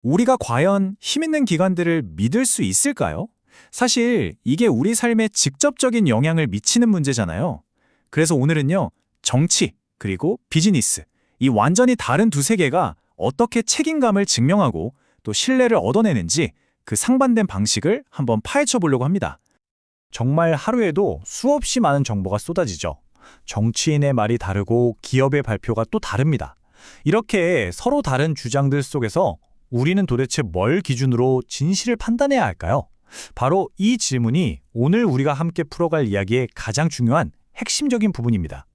우리가 과연 힘 있는 기관들을 믿을 수 있을까요? 사실 이게 우리 삶에 직접적인 영향을 미치는 문제잖아요. 그래서 오늘은요, 정치, 그리고 비즈니스, 이 완전히 다른 두 세계가 어떻게 책임감을 증명하고 또 신뢰를 얻어내는지 그 상반된 방식을 한번 파헤쳐 보려고 합니다. 정말 하루에도 수없이 많은 정보가 쏟아지죠. 정치인의 말이 다르고 기업의 발표가 또 다릅니다. 이렇게 서로 다른 주장들 속에서 우리는 도대체 뭘 기준으로 진실을 판단해야 할까요? 바로 이 질문이 오늘 우리가 함께 풀어갈 이야기의 가장 중요한 핵심적인 부분입니다.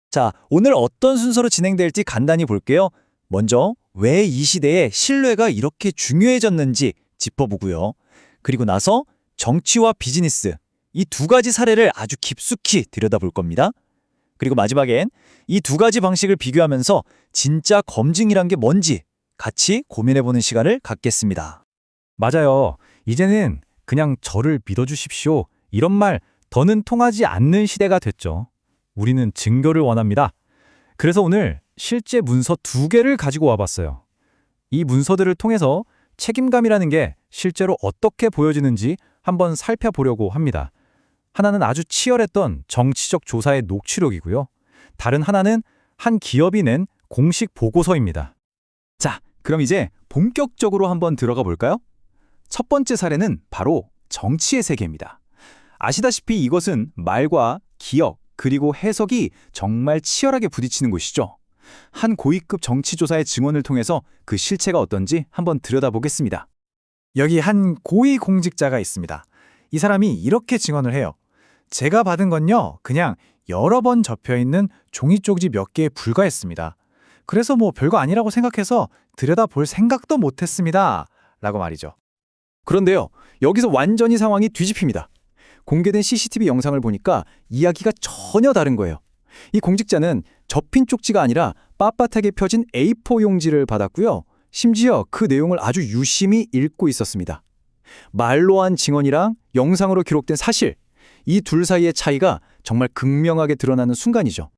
자, 오늘 어떤 순서로 진행될지 간단히 볼게요. 먼저 왜 이 시대에 신뢰가 이렇게 중요해졌는지 짚어보고요. 그리고 나서 정치와 비즈니스, 이 두 가지 사례를 아주 깊숙이 들여다볼 겁니다. 그리고 마지막엔 이 두 가지 방식을 비교하면서 진짜 검증이란 게 뭔지 같이 고민해보는 시간을 갖겠습니다. 맞아요. 이제는 그냥 저를 믿어주십시오. 이런 말 더는 통하지 않는 시대가 됐죠. 우리는 증거를 원합니다. 그래서 오늘 실제 문서 두 개를 가지고 와봤어요. 이 문서들을 통해서 책임감이라는 게 실제로 어떻게 보여지는지 한번 살펴보려고 합니다. 하나는 아주 치열했던 정치적 조사의 녹취록이고요. 다른 하나는 한 기업이 낸 공식 보고서입니다. 자, 그럼 이제 본격적으로 한번 들어가 볼까요? 첫 번째 사례는 바로 정치의 세계입니다. 아시다시피 이것은 말과 기억, 그리고 해석이 정말 치열하게 부딪히는 곳이죠. 한 고위급 정치조사의 증언을 통해서 그 실체가 어떤지 한번 들여다보겠습니다. 여기 한 고위 공직자가 있습니다. 이 사람이 이렇게 증언을 해요. 제가 받은 건요, 그냥 여러 번 접혀있는 종이 쪽지 몇 개에 불과했습니다. 그래서 뭐 별거 아니라고 생각해서 들여다볼 생각도 못했습니다. 라고 말이죠. 그런데요, 여기서 완전히 상황이 뒤집힙니다. 공개된 CCTV 영상을 보니까 이야기가 전혀 다른 거예요. 이 공직자는 접힌 쪽지가 아니라 빳빳하게 펴진 A4 용지를 받았고요. 심지어 그 내용을 아주 유심히 읽고 있었습니다. 말로 한 증언이랑 영상으로 기록된 사실, 이 둘 사이의 차이가 정말 극명하게 드러나는 순간이죠.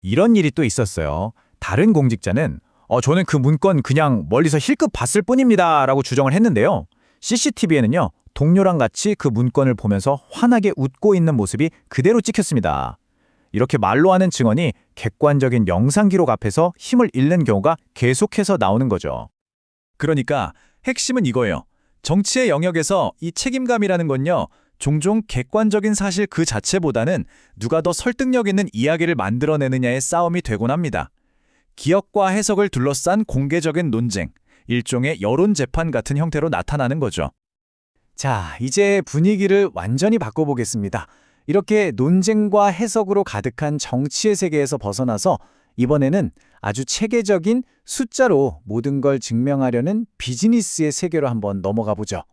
이런 일이 또 있었어요. 다른 공직자는 저는 그 문건 그냥 멀리서 힐끗 봤을 뿐입니다 라고 주장을 했는데요. CCTV에는요, 동료랑 같이 그 문건을 보면서 환하게 웃고 있는 모습이 그대로 찍혔습니다. 이렇게 말로 하는 증언이 객관적인 영상 기록 앞에서 힘을 잃는 경우가 계속해서 나오는 거죠. 그러니까 핵심은 이거예요. 정치의 영역에서 이 책임감이라는 건요, 종종 객관적인 사실 그 자체보다는 누가 더 설득력 있는 이야기를 만들어내느냐의 싸움이 되곤 합니다. 기억과 해석을 둘러싼 공개적인 논쟁, 일종의 여론 재판 같은 형태로 나타나는 거죠. 자, 이제 분위기를 완전히 바꿔보겠습니다. 이렇게 논쟁과 해석으로 가득한 정치의 세계에서 벗어나서 이번에는 아주 체계적인 숫자로 모든 걸 증명하려는 비즈니스의 세계로 한번 넘어가 보죠.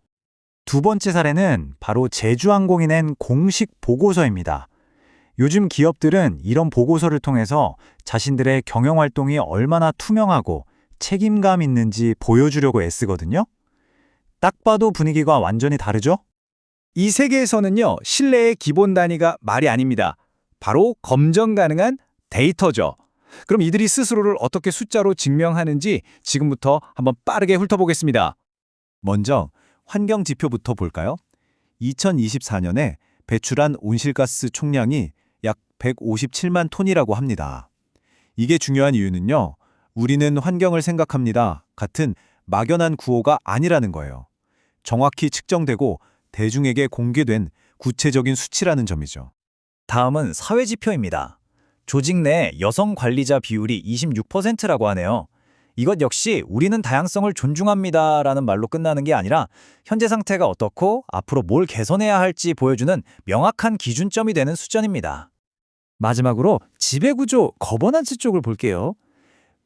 두 번째 사례는 바로 제주항공이 낸 공식 보고서입니다. 요즘 기업들은 이런 보고서를 통해서 자신들의 경영활동이 얼마나 투명하고 책임감 있는지 보여주려고 애쓰거든요. 딱 봐도 분위기가 완전히 다르죠? 이 세계에서는요, 신뢰의 기본 단위가 말이 아닙니다. 바로 검증 가능한 데이터죠. 그럼 이들이 스스로를 어떻게 숫자로 증명하는지 지금부터 한번 빠르게 훑어보겠습니다. 먼저 환경 지표부터 볼까요? 2024년에 배출한 온실가스 총량이 약 157만 톤이라고 합니다. 이게 중요한 이유는요, 우리는 환경을 생각합니다 같은 막연한 구호가 아니라는 거예요. 정확히 측정되고 대중에게 공개된 구체적인 수치라는 점이죠. 다음은 사회지표입니다. 조직 내 여성 관리자 비율이 26%라고 하네요. 이것 역시 우리는 다양성을 존중합니다라는 말로 끝나는 게 아니라 현재 상태가 어떻고 앞으로 뭘 개선해야 할지 보여주는 명확한 기준점이 되는 수준입니다. 마지막으로 지배구조 거버넌스 쪽을 볼게요.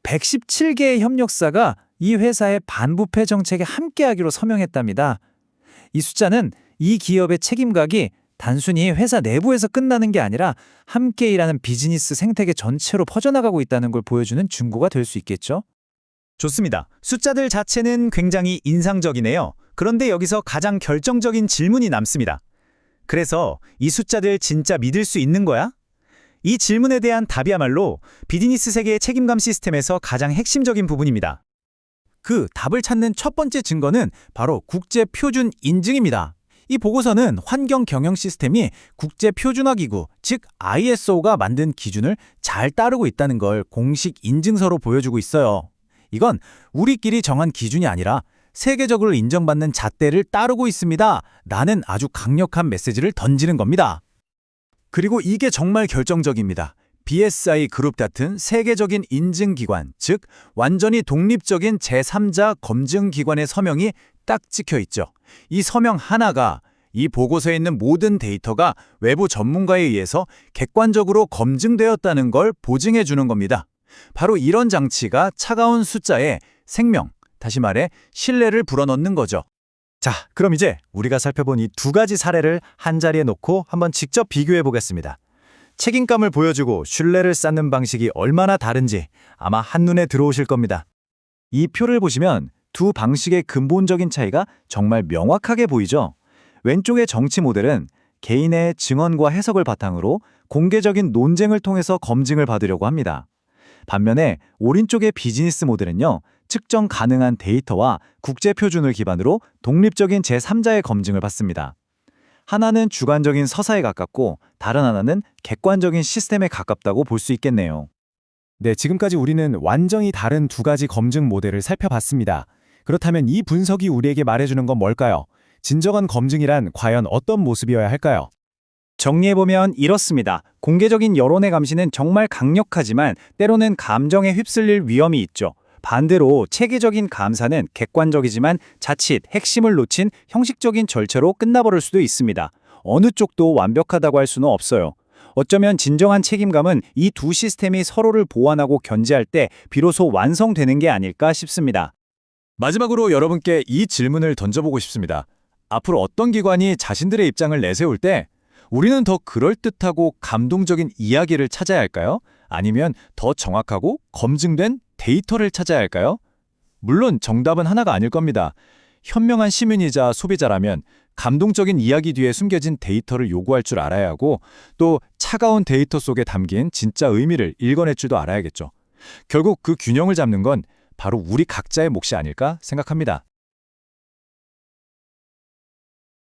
117개의 협력사가 이 회사의 반부패 정책에 함께하기로 서명했답니다. 이 숫자는 이 기업의 책임각이 단순히 회사 내부에서 끝나는 게 아니라 함께 일하는 비즈니스 생태계 전체로 퍼져나가고 있다는 걸 보여주는 증거가 될 수 있겠죠? 좋습니다. 숫자들 자체는 굉장히 인상적이네요. 그런데 여기서 가장 결정적인 질문이 남습니다. 그래서 이 숫자들 진짜 믿을 수 있는 거야? 이 질문에 대한 답이야말로 비즈니스 세계의 책임감 시스템에서 가장 핵심적인 부분입니다. 그 답을 찾는 첫 번째 증거는 바로 국제표준 인증입니다. 이 보고서는 환경경영 시스템이 국제표준화기구, 즉 ISO가 만든 기준을 잘 따르고 있다는 걸 공식 인증서로 보여주고 있어요. 이건 우리끼리 정한 기준이 아니라 세계적으로 인정받는 잣대를 따르고 있습니다. 라는 아주 강력한 메시지를 던지는 겁니다. 그리고 이게 정말 결정적입니다. BSI 그룹 같은 세계적인 인증기관, 즉 완전히 독립적인 제3자 검증기관의 서명이 딱 찍혀 있죠. 이 서명 하나가 이 보고서에 있는 모든 데이터가 외부 전문가에 의해서 객관적으로 검증되었다는 걸 보증해 주는 겁니다. 바로 이런 장치가 차가운 숫자에 생명, 다시 말해 신뢰를 불어넣는 거죠. 자, 그럼 이제 우리가 살펴본 이 두 가지 사례를 한자리에 놓고 한번 직접 비교해 보겠습니다. 책임감을 보여주고 신뢰를 쌓는 방식이 얼마나 다른지 아마 한눈에 들어오실 겁니다. 이 표를 보시면 두 방식의 근본적인 차이가 정말 명확하게 보이죠? 왼쪽의 정치 모델은 개인의 증언과 해석을 바탕으로 공개적인 논쟁을 통해서 검증을 받으려고 합니다. 반면에 오른쪽의 비즈니스 모델은요, 측정 가능한 데이터와 국제 표준을 기반으로 독립적인 제3자의 검증을 받습니다. 하나는 주관적인 서사에 가깝고 다른 하나는 객관적인 시스템에 가깝다고 볼 수 있겠네요. 네, 지금까지 우리는 완전히 다른 두 가지 검증 모델을 살펴봤습니다. 그렇다면 이 분석이 우리에게 말해주는 건 뭘까요? 진정한 검증이란 과연 어떤 모습이어야 할까요? 정리해보면 이렇습니다. 공개적인 여론의 감시는 정말 강력하지만 때로는 감정에 휩쓸릴 위험이 있죠. 반대로 체계적인 감사는 객관적이지만 자칫 핵심을 놓친 형식적인 절차로 끝나버릴 수도 있습니다. 어느 쪽도 완벽하다고 할 수는 없어요. 어쩌면 진정한 책임감은 이 두 시스템이 서로를 보완하고 견제할 때 비로소 완성되는 게 아닐까 싶습니다. 마지막으로 여러분께 이 질문을 던져보고 싶습니다. 앞으로 어떤 기관이 자신들의 입장을 내세울 때 우리는 더 그럴듯하고 감동적인 이야기를 찾아야 할까요? 아니면 더 정확하고 검증된 데이터를 찾아야 할까요? 물론 정답은 하나가 아닐 겁니다. 현명한 시민이자 소비자라면 감동적인 이야기 뒤에 숨겨진 데이터를 요구할 줄 알아야 하고 또 차가운 데이터 속에 담긴 진짜 의미를 읽어낼 줄도 알아야겠죠. 결국 그 균형을 잡는 건 바로 우리 각자의 몫이 아닐까 생각합니다.